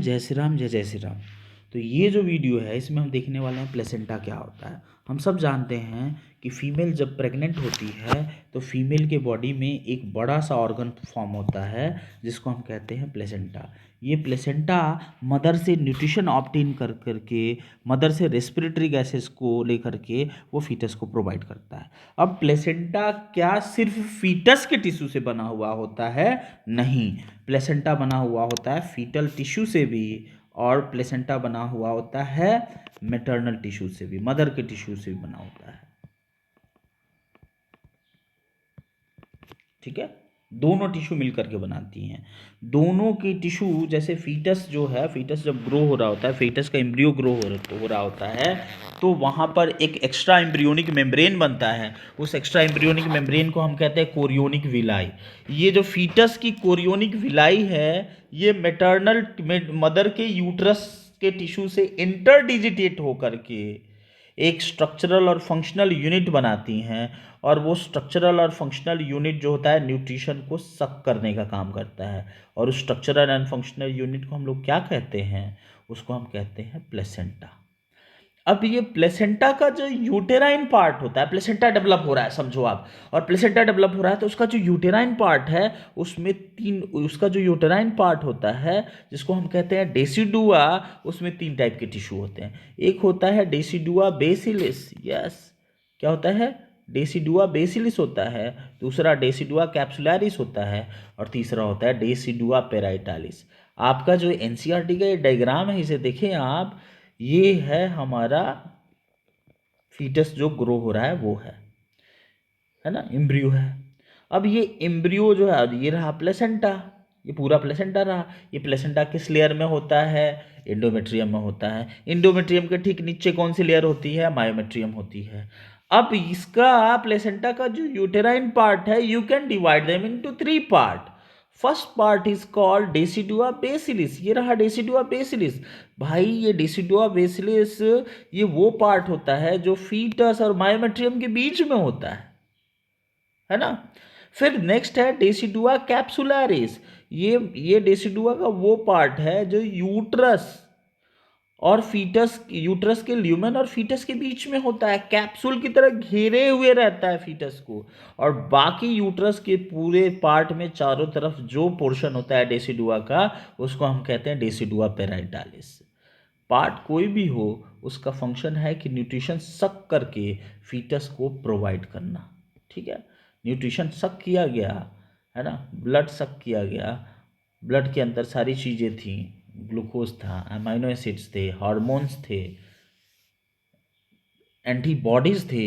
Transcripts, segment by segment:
जय श्री राम, जय जय श्री राम। तो ये जो वीडियो है इसमें हम देखने वाले हैं प्लेसेंटा क्या होता है। हम सब जानते हैं कि फीमेल जब प्रेग्नेंट होती है तो फीमेल के बॉडी में एक बड़ा सा ऑर्गन फॉर्म होता है जिसको हम कहते हैं प्लेसेंटा। ये प्लेसेंटा मदर से न्यूट्रिशन ऑब्टेन कर करके, मदर से रेस्पिरेटरी गैसेस को लेकर के वो फीटस को प्रोवाइड करता है। अब प्लेसेंटा क्या सिर्फ फीटस के टिश्यू से बना हुआ होता है? नहीं, प्लेसेंटा बना हुआ होता है फीटल टिश्यू से भी, और प्लेसेंटा बना हुआ होता है मैटरनल टिश्यू से भी, मदर के टिश्यू से भी बना होता है। ठीक है, दोनों टिश्यू मिलकर के बनाती हैं। दोनों की टिश्यू, जैसे फीटस जो है, फीटस जब ग्रो हो रहा होता है, फीटस का एम्ब्रियो ग्रो हो रहा होता है, तो वहाँ पर एक एक्स्ट्रा एम्ब्रियोनिक मेम्ब्रेन बनता है। उस एक्स्ट्रा एम्ब्रियोनिक मेम्ब्रेन को हम कहते हैं कोरियोनिक विलाई। ये जो फीटस की कोरियोनिक विलाई है, ये मैटरनल मदर के यूट्रस के टिश्यू से इंटरडिजिटेट होकर के एक स्ट्रक्चरल और फंक्शनल यूनिट बनाती हैं, और वो स्ट्रक्चरल और फंक्शनल यूनिट जो होता है न्यूट्रिशन को सक करने का काम करता है। और उस स्ट्रक्चरल एंड फंक्शनल यूनिट को हम लोग क्या कहते हैं? उसको हम कहते हैं प्लेसेंटा। अब ये प्लेसेंटा का जो यूटेराइन पार्ट होता है, प्लेसेंटा डेवलप हो रहा है समझो आप, और प्लेसेंटा डेवलप हो रहा है तो उसका जो यूटेराइन पार्ट है उसमें उसका जो यूटेराइन पार्ट होता है जिसको हम कहते हैं डेसिडुआ, उसमें 3 टाइप के टिश्यू होते हैं। एक होता है डेसिडुआ बेसिलिस, यस, क्या होता है? डेसिडुआ बेसिलिस होता है। दूसरा डेसिडुआ कैप्सुलरिस होता है, और तीसरा होता है डेसिडुआ पेराइटालिस। आपका जो एनसीईआरटी का ये डायग्राम है, इसे देखें आप, ये है हमारा फीटस जो ग्रो हो रहा है, वो है ना, एम्ब्रियो है। अब ये एम्ब्रियो जो है, ये रहा प्लेसेंटा, ये पूरा प्लेसेंटा रहा। ये प्लेसेंटा किस लेयर में होता है? एंडोमेट्रियम में होता है। एंडोमेट्रियम के ठीक नीचे कौन सी लेयर होती है? मायोमेट्रियम होती है। अब इसका प्लेसेंटा का जो यूटेराइन पार्ट है, you can divide them into 3 part. First part is called decidua basalis, ये रहा डेसिडुआ बेसिलिस। भाई ये डेसिडुआ बेसिलिस, ये वो पार्ट होता है जो फीटस और मायोमेट्रियम के बीच में होता है ना। फिर नेक्स्ट है डेसिडुआ कैप्सुलरिस। ये डेसिडुआ का वो पार्ट है जो यूट्रस और फीटस, यूट्रस के ल्यूमेन और फीटस के बीच में होता है, कैप्सूल की तरह घेरे हुए रहता है फीटस को। और बाकी यूट्रस के पूरे पार्ट में चारों तरफ जो पोर्शन होता है डेसिडुआ का, उसको हम कहते हैं डेसिडुआ पेराइटालिस। पार्ट कोई भी हो, उसका फंक्शन है कि न्यूट्रिशन सक करके फीटस को प्रोवाइड करना। ठीक है, न्यूट्रिशन सक किया गया, है ना, ब्लड सक किया गया, ब्लड के अंदर सारी चीज़ें थी, ग्लूकोज था, अमाइनो एसिड्स थे, हार्मोन्स थे, एंटीबॉडीज थे,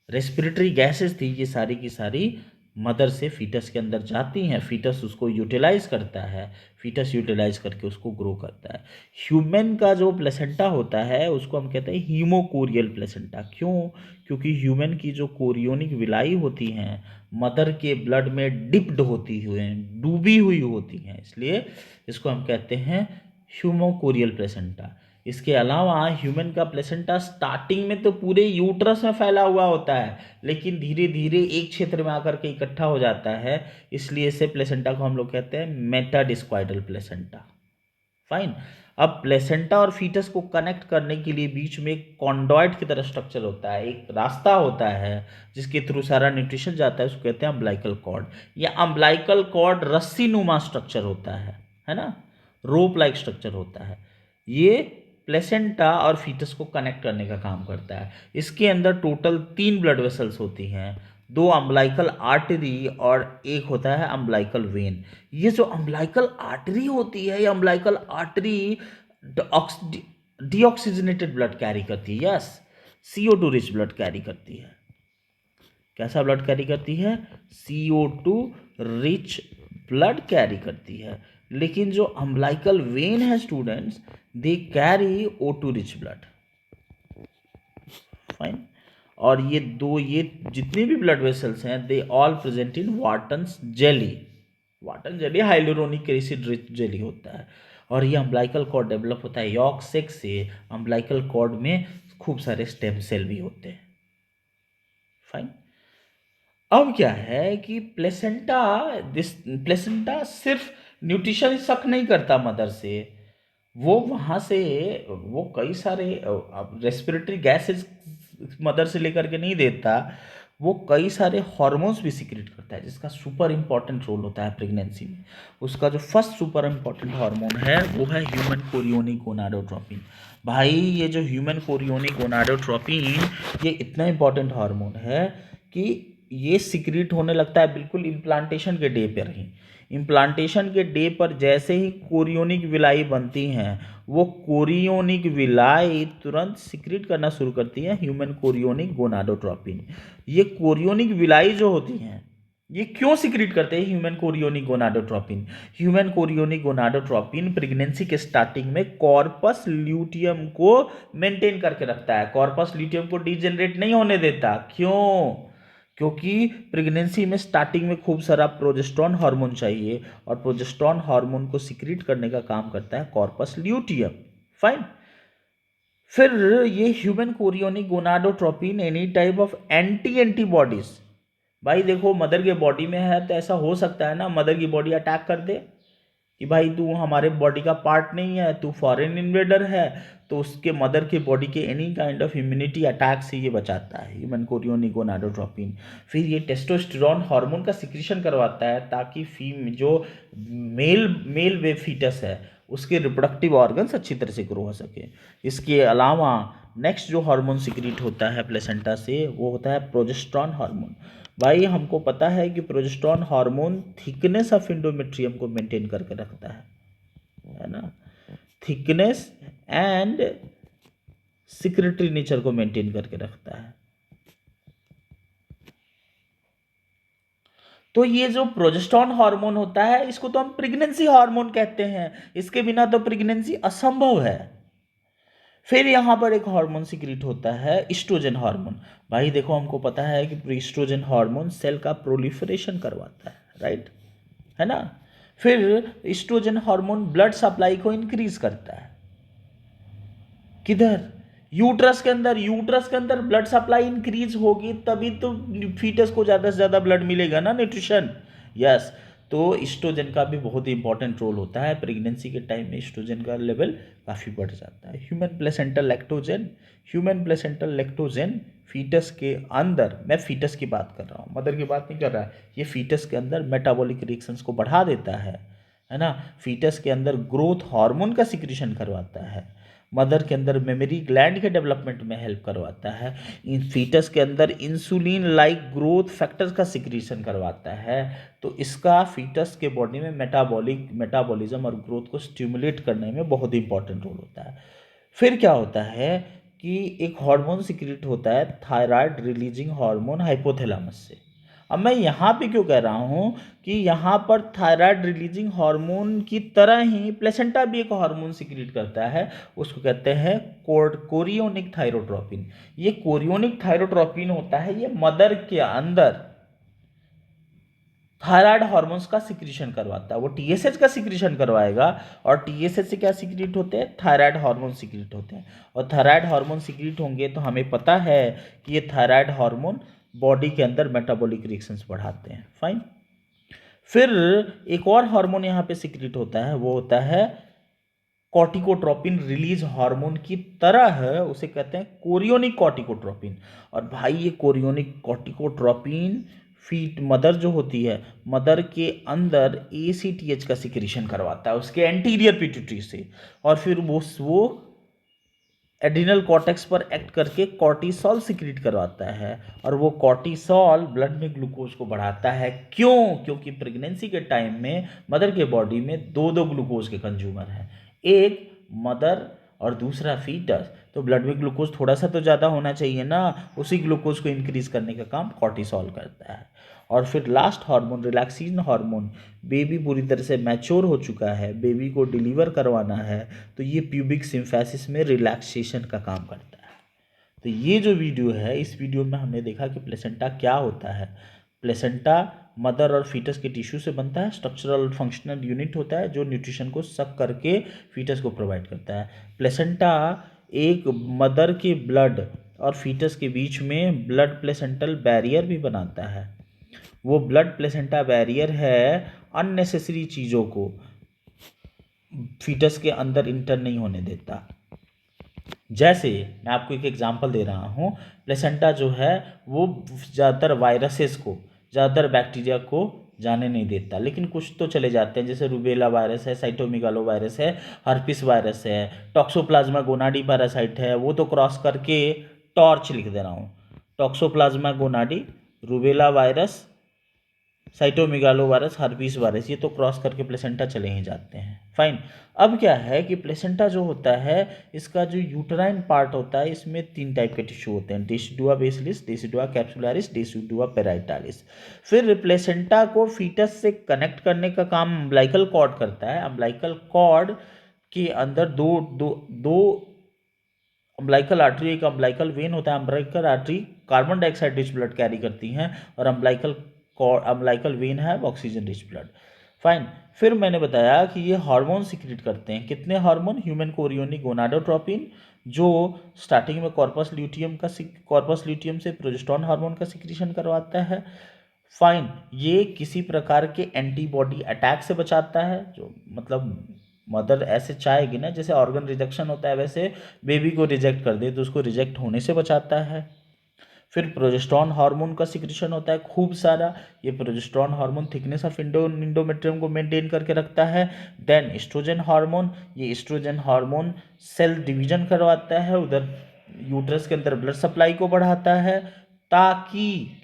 रेस्पिरेटरी गैसेस थी, ये सारी की सारी मदर से फीटस के अंदर जाती हैं। फीटस उसको यूटिलाइज करता है, फीटस यूटिलाइज करके उसको ग्रो करता है। ह्यूमन का जो प्लेसेंटा होता है उसको हम कहते हैं हीमोकोरियल प्लेसेंटा। क्यों? क्योंकि ह्यूमन की जो कोरियोनिक विलाई होती हैं मदर के ब्लड में डिप्ड होती हुई, डूबी हुई होती हैं, इसलिए इसको हम कहते हैं ह्यूमोकोरियल प्लेसेंटा। इसके अलावा ह्यूमन का प्लेसेंटा स्टार्टिंग में तो पूरे यूट्रस में फैला हुआ होता है, लेकिन धीरे धीरे एक क्षेत्र में आकर के इकट्ठा हो जाता है, इसलिए इसे प्लेसेंटा को हम लोग कहते हैं मेटाडिस्क्वाइडल प्लेसेंटा। फाइन। अब प्लेसेंटा और फीटस को कनेक्ट करने के लिए बीच में एक कॉन्डॉइड की तरह स्ट्रक्चर होता है, एक रास्ता होता है जिसके थ्रू सारा न्यूट्रिशन जाता है, उसको कहते हैं अम्बलाइकल कॉर्ड। या अम्बलाइकल कॉर्ड रस्सी नुमा स्ट्रक्चर होता है ना, रोप लाइक स्ट्रक्चर होता है। ये प्लेसेंटा और फीटस को कनेक्ट करने का काम करता है। इसके अंदर टोटल 3 ब्लड वेसल्स होती हैं, 2 अम्बलाइकल आर्टरी और एक होता है अम्बलाइकल वेन। ये जो अम्बलाइकल आर्टरी होती है, ये umbilical artery deoxygenated blood carry करती है, yes, CO2 rich blood carry करती है। कैसा ब्लड कैरी करती है? CO2 रिच ब्लड कैरी करती है। लेकिन जो अम्बलाइकल वेन है students, they carry O2 rich blood. Fine. और ये जितने भी ब्लड वेसल्स हैं, they all present in Wharton's jelly. Wharton jelly hyaluronic acid rich jelly होता है। और ये अम्बलाइकल कॉर्ड डेवलप होता है यॉर्क सेक से। अम्बलाइकल कॉर्ड में खूब सारे स्टेम सेल भी होते हैं। फाइन। अब क्या है कि प्लेसेंटा सिर्फ न्यूट्रिशन सक नहीं करता मदर से, वो वहाँ से वो कई सारे रेस्पिरेटरी गैसेज मदर से लेकर के नहीं देता, वो कई सारे हॉर्मोन्स भी सीक्रेट करता है जिसका सुपर इम्पॉर्टेंट रोल होता है प्रेगनेंसी में। उसका जो फर्स्ट सुपर इम्पॉर्टेंट हार्मोन है वो है ह्यूमन कोरियोनिक गोनाडोट्रोपिन। भाई ये जो ह्यूमन कोरियोनिक गोनाडोट्रोपिन, ये इतना इम्पॉर्टेंट हार्मोन है कि ये सीक्रेट होने लगता है बिल्कुल इम्प्लांटेशन के डे पर ही। इम्प्लांटेशन के डे पर जैसे ही कोरियोनिक विलाई बनती हैं, वो कोरियोनिक विलाई तुरंत सिक्रीट करना शुरू करती है ह्यूमन कोरियोनिक गोनाडोट्रोपिन। ये कोरियोनिक विलाई जो होती हैं, ये क्यों सिक्रीट करते हैं human chorionic gonadotropin? Human chorionic gonadotropin pregnancy के स्टार्टिंग में कॉर्पस ल्यूटियम को मेंटेन करके रखता है, कॉर्पस ल्यूटियम को डिजेनरेट नहीं होने देता। क्यों? क्योंकि प्रेगनेंसी में स्टार्टिंग में खूब सारा प्रोजेस्टेरॉन हार्मोन चाहिए, और प्रोजेस्टेरॉन हार्मोन को सिक्रीट करने का काम करता है कॉर्पस ल्यूटियम। फाइन। फिर ये human chorionic gonadotropin any type of antibodies, भाई देखो मदर के बॉडी में है तो ऐसा हो सकता है ना मदर की बॉडी अटैक कर दे कि भाई तू हमारे बॉडी का पार्ट नहीं है, तू फॉरेन इन्वेडर है, तो उसके मदर के बॉडी के any kind of immunity attack से ये बचाता है ह्यूमन कोरियोनिक गोनाडोट्रोपिन। फिर ये टेस्टोस्टेरोन हार्मोन का सिक्रीशन करवाता है ताकि जो मेल मेल वे फीटस है उसके रिप्रोडक्टिव ऑर्गन्स अच्छी तरह से ग्रो हो सके। इसके अलावा नेक्स्ट जो हार्मोन सिक्रीट होता है प्लेसेंटा से वो होता है प्रोजेस्टेरॉन हार्मोन। भाई हमको पता है कि progesterone hormone thickness of endometrium को मेंटेन करके रखता है ना, थिकनेस एंड सिक्रेटरी नेचर को मेंटेन करके रखता है। तो ये जो प्रोजेस्टेरॉन हार्मोन होता है इसको तो हम प्रेगनेंसी हार्मोन कहते हैं, इसके बिना तो प्रेगनेंसी असंभव है। फिर यहाँ पर एक हार्मोन सिक्रीट होता है ईस्ट्रोजन हार्मोन। भाई देखो हमको पता है कि ईस्ट्रोजन हार्मोन सेल का प्रोलिफरेशन करवाता है, राइट, है ना। फिर ईस्ट्रोजन हार्मोन ब्लड सप्लाई को इंक्रीज करता है, किधर? यूट्रस के अंदर। यूट्रस के अंदर ब्लड सप्लाई इंक्रीज होगी तभी तो फीटस को ज़्यादा से ज़्यादा ब्लड मिलेगा ना, न्यूट्रिशन। यस। तो ईस्ट्रोजन का भी बहुत ही इंपॉर्टेंट रोल होता है प्रेगनेंसी के टाइम में, ईस्ट्रोजन का लेवल काफ़ी बढ़ जाता है। Human placental lactogen, human placental lactogen foetus के अंदर, मैं फीटस की बात कर रहा हूँ, मदर की बात नहीं कर रहा है, ये फीटस के अंदर मेटाबॉलिक रिएक्शंस को बढ़ा देता है ना। फीटस के अंदर ग्रोथ हार्मोन का सिक्रीशन करवाता है, मदर के अंदर मेमोरी ग्लैंड के डेवलपमेंट में हेल्प करवाता है, इन फीटस के अंदर इंसुलिन लाइक ग्रोथ फैक्टर्स का सिक्रीशन करवाता है। तो इसका फीटस के बॉडी में मेटाबॉलिज्म और ग्रोथ को स्टिमुलेट करने में बहुत इंपॉर्टेंट रोल होता है। फिर क्या होता है कि एक हार्मोन सिक्रीट होता है थायराइड रिलीजिंग हार्मोन हाइपोथैलेमस से। अब मैं यहाँ पे क्यों कह रहा हूँ कि यहाँ पर थायराइड रिलीजिंग हार्मोन की तरह ही प्लेसेंटा भी एक हार्मोन सिक्रीट करता है, उसको कहते हैं कोरियोनिक थायरोट्रोपिन। ये कोरियोनिक थायरोट्रोपिन होता है, ये मदर के अंदर थायराइड हार्मोन्स का सिक्रीशन करवाता है। वो टीएसएच का सिक्रीशन करवाएगा, और टीएसएच से क्या सिक्रीट होते हैं? थायराइड हार्मोन सिक्रीट होते हैं। और थायराइड हार्मोन सिक्रीट होंगे तो हमें पता है कि ये थायराइड हार्मोन बॉडी के अंदर मेटाबॉलिक रिएक्शंस बढ़ाते हैं। फाइन। फिर एक और हार्मोन यहाँ पे सिक्रीट होता है, वो होता है कॉर्टिकोट्रोपिन रिलीज हार्मोन की तरह है, उसे कहते हैं कोरियोनिक कॉर्टिकोट्रोपिन। और भाई ये कोरियोनिक कॉर्टिकोट्रोपिन फीट मदर जो होती है, मदर के अंदर एसीटीएच का सिक्रीशन करवाता है उसके एंटीरियर पिट्यूटरी से, और फिर वो एड्रिनल कॉर्टेक्स पर एक्ट करके कॉर्टिसोल सिक्रीट करवाता है, और वो कॉर्टिसोल ब्लड में ग्लूकोज को बढ़ाता है। क्यों? क्योंकि प्रेगनेंसी के टाइम में मदर के बॉडी में दो दो ग्लूकोज के कंज्यूमर हैं, एक मदर और दूसरा फीटस। तो ब्लड में ग्लूकोज थोड़ा सा तो ज़्यादा होना चाहिए ना, उसी ग्लूकोज को इंक्रीज करने का काम कॉर्टिसोल करता है। और फिर लास्ट हार्मोन रिलैक्सीन हार्मोन, बेबी पूरी तरह से मैच्योर हो चुका है, बेबी को डिलीवर करवाना है, तो ये प्यूबिक सिम्फेसिस में रिलैक्सेशन का काम करता है। तो ये जो वीडियो है, इस वीडियो में हमने देखा कि प्लेसेंटा क्या होता है। प्लेसेंटा मदर और फीटस के टिश्यू से बनता है, स्ट्रक्चरल और फंक्शनल यूनिट होता है जो न्यूट्रिशन को सक करके फीटस को प्रोवाइड करता है। प्लेसेंटा एक मदर के ब्लड और फीटस के बीच में ब्लड प्लेसेंटल बैरियर भी बनाता है। वो ब्लड प्लेसेंटा बैरियर है अननेसेसरी चीज़ों को फीटस के अंदर इंटर नहीं होने देता। जैसे मैं आपको एक एग्जांपल दे रहा हूँ, प्लेसेंटा जो है वो ज़्यादातर वायरसेस को, ज़्यादातर बैक्टीरिया को जाने नहीं देता, लेकिन कुछ तो चले जाते हैं, जैसे रूबेला वायरस है, साइटोमेगालो वायरस है, हर्पिस वायरस है, टॉक्सोप्लाज्मा गोनाडी पैरासाइट है, वो तो क्रॉस करके टॉर्च लिख दे रहा हूँ। Toxoplasma gondii, rubella virus, cytomegalo virus, herpes virus, ये तो क्रॉस करके प्लेसेंटा चले ही जाते हैं। फाइन। अब क्या है कि प्लेसेंटा जो होता है, इसका जो यूटराइन पार्ट होता है, इसमें 3 टाइप के टिश्यू होते हैं, डेसिडुआ बेसिलिस, डेसिडुआ कैप्सुलारिस, डेसिडुआ पेराइटालिस। फिर प्लेसेंटा को फीटस से कनेक्ट करने का काम अम्बिलिकल कॉर्ड करता है। अम्बिलिकल कॉर्ड के अंदर दो अम्बिलिकल आर्टरी, एक अम्बिलिकल वेन होता है। Umbilical artery carbon dioxide rich blood carry करती हैं, और अम्बिलिकल वेन है ऑक्सीजन रिच ब्लड। फाइन। फिर मैंने बताया कि ये हार्मोन सिक्रेट करते हैं। कितने हार्मोन? ह्यूमन कोरियोनिक गोनाडोट्रोपिन, जो स्टार्टिंग में कॉर्पस ल्यूटियम से प्रोजेस्टेरोन हार्मोन का सिक्रीशन करवाता है। फाइन। ये किसी प्रकार के एंटीबॉडी अटैक से बचाता है, जो मतलब मदर ऐसे चाहेगी ना, जैसे ऑर्गन रिजेक्शन होता है वैसे बेबी को रिजेक्ट कर दे तो उसको रिजेक्ट होने से बचाता है। फिर प्रोजेस्टेरोन हार्मोन का सिक्रीशन होता है खूब सारा। ये progesterone hormone thickness of endometrium को मेंटेन करके रखता है। देन एस्ट्रोजन हार्मोन, ये एस्ट्रोजन हार्मोन सेल डिवीजन करवाता है, उधर यूट्रस के अंदर ब्लड सप्लाई को बढ़ाता है, ताकि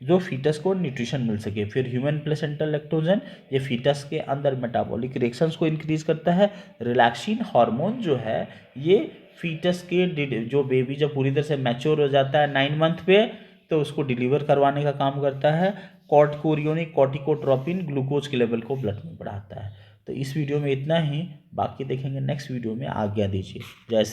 जो फीटस को न्यूट्रिशन मिल सके। फिर ह्यूमन प्लेसेंटल लैक्टोजन, ये फीटस के अंदर मेटाबॉलिक रिएक्शंस को इंक्रीज करता है। रिलैक्सिन हार्मोन जो है, ये फीटस के जो बेबी जब पूरी तरह से मैच्योर हो जाता है 9 मंथ पे, तो उसको डिलीवर करवाने का काम करता है। कॉर्टिकोरियोनिक कॉर्टिकोट्रोपिन ग्लूकोज के लेवल को ब्लड में बढ़ाता है। तो इस वीडियो में इतना ही, बाकी देखेंगे नेक्स्ट वीडियो में। आज्ञा दीजिए। जय श्री